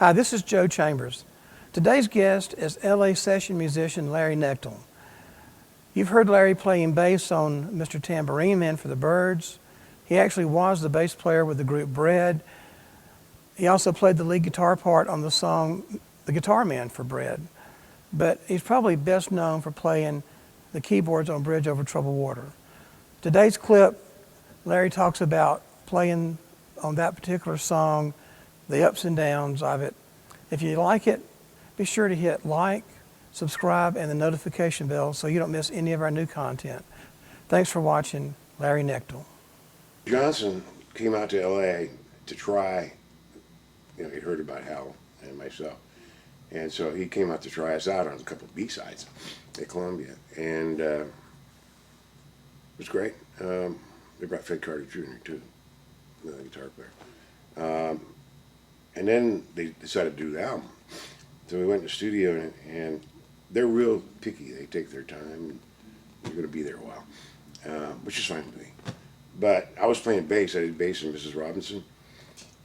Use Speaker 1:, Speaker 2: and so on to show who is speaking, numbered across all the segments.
Speaker 1: Hi, this is Joe Chambers. Today's guest is LA session musician Larry Knechtel. You've heard Larry playing bass on Mr. Tambourine Man for the Byrds. He actually was the bass player with the group Bread. He also played the lead guitar part on the song The Guitar Man for Bread. But he's probably best known for playing the keyboards on Bridge Over Troubled Water. Today's clip, Larry talks about playing on that particular song, the ups and downs of it. If you like it, be sure to hit like, subscribe, and the notification bell so you don't miss any of our new content. Thanks for watching. Larry Knechtel.
Speaker 2: Johnson came out to LA to try, he'd heard about Hal and myself. And so he came out to try us out on a couple of B-sides at Columbia. And it was great. They brought Fred Carter Jr. too, the guitar player. And then they decided to do the album. So we went in the studio, and they're real picky. They take their time, and you're going to be there a while, which is fine with me. But I was playing bass. I did bass in Mrs. Robinson,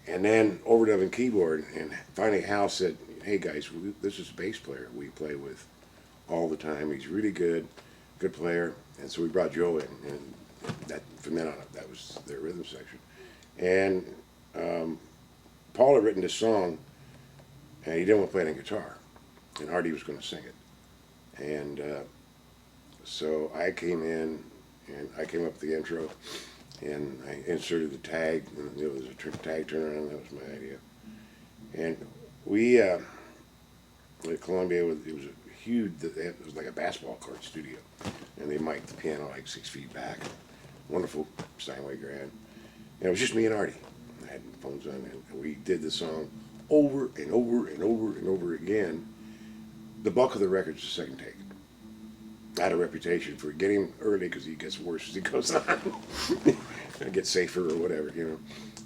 Speaker 2: and then overdubbing keyboard. And finally, Hal said, "Hey guys, this is a bass player we play with all the time. He's really good player." And so we brought Joe in, and that from then on, that was their rhythm section. And Paul had written this song, and he didn't want to play it on guitar, and Artie was going to sing it. And so I came in, and I came up with the intro, and I inserted the tag, and there was a tag turnaround. That was my idea. And we at Columbia, it was a huge. It was like a basketball court studio, and they mic'd the piano like 6 feet back. Wonderful Steinway Grand. And it was just me and Artie. I had phones on, and we did the song over and over and over and over again. The bulk of the record's the second take. I had a reputation for getting him early because he gets worse as he goes on. It gets safer or whatever,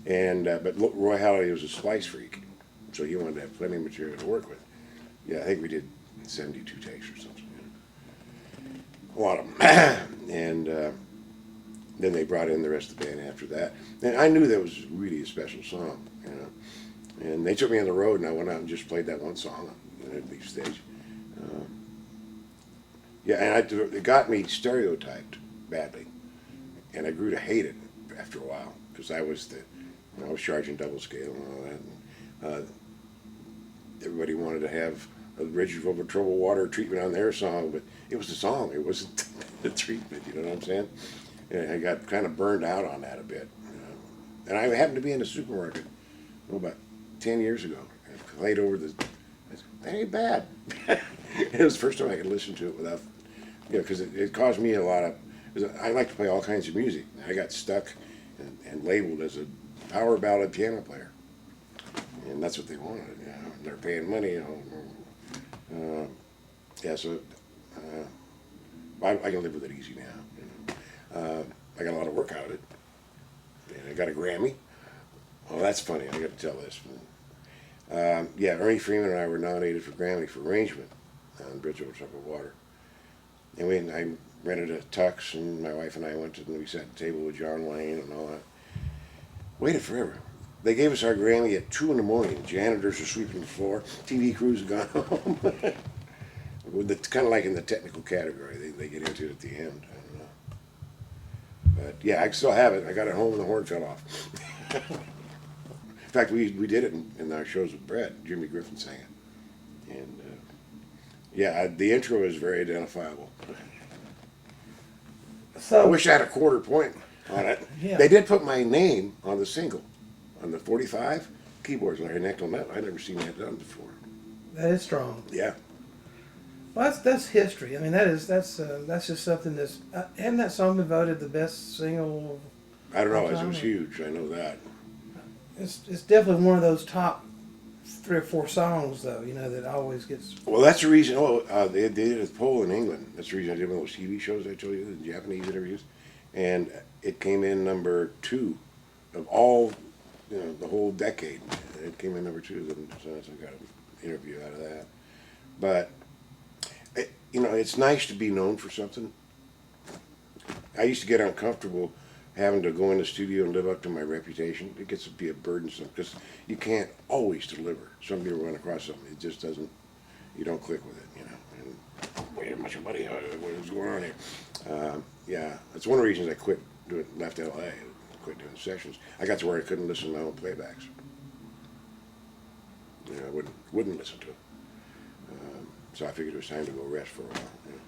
Speaker 2: And but Roy Halladay was a splice freak, so he wanted to have plenty of material to work with. Yeah, I think we did 72 takes or something. A lot of them. And then they brought in the rest of the band after that. And I knew that was really a special song, And they took me on the road, and I went out and just played that one song on the lead stage. And it got me stereotyped badly, and I grew to hate it after a while because I was I was charging double scale and all that. And, everybody wanted to have a Bridge Over Troubled Water treatment on their song, but it was the song. It wasn't the treatment. You know what I'm saying? And I got kind of burned out on that a bit. And I happened to be in a supermarket about 10 years ago. And I played over that ain't bad. It was the first time I could listen to it without, because it caused me a lot of, I like to play all kinds of music. I got stuck and labeled as a power ballad piano player. And that's what they wanted. They're paying money. So I can live with it easy now. I got a lot of work out of it. And I got a Grammy. Oh, that's funny. I got to tell this. Ernie Freeman and I were nominated for Grammy for arrangement on Bridge Over Troubled Water. And I rented a tux, and my wife and I went and we sat at the table with John Wayne and all that. Waited forever. They gave us our Grammy at 2 in the morning. Janitors are sweeping the floor. TV crews have gone home. Kind of like in the technical category. They get into it at the end. I don't know. But yeah, I still have it. I got it home and the horn fell off. In fact, we did it in our shows with Brett. Jimmy Griffin sang it. And the intro is very identifiable.
Speaker 1: So
Speaker 2: I wish I had a quarter point on it.
Speaker 1: Yeah.
Speaker 2: They did put my name on the single, on the 45 keyboards. Larry Knechtel. I'd never seen that done before.
Speaker 1: that is strong.
Speaker 2: Yeah.
Speaker 1: Well, that's history. I mean, that's just something that's. Hadn't that song been voted the best single?
Speaker 2: I don't know.
Speaker 1: All
Speaker 2: It
Speaker 1: time,
Speaker 2: was huge. I know that.
Speaker 1: It's definitely one of those top 3 or 4 songs, though. That always gets.
Speaker 2: Well, that's the reason. They did a poll in England. That's the reason I did one of those TV shows I told you, the Japanese interviews, and it came in number 2 of all, the whole decade. It came in number 2, so I got an interview out of that. But it's nice to be known for something. I used to get uncomfortable having to go in the studio and live up to my reputation, it gets to be a burdensome because you can't always deliver. Some people run across something, it just doesn't, you don't click with it, you know. And wait a minute, buddy, what is going on here? Yeah, that's one of the reasons I left LA, quit doing sessions. I got to where I couldn't listen to my own playbacks. You know, I wouldn't listen to it. So I figured it was time to go rest for a while. You know.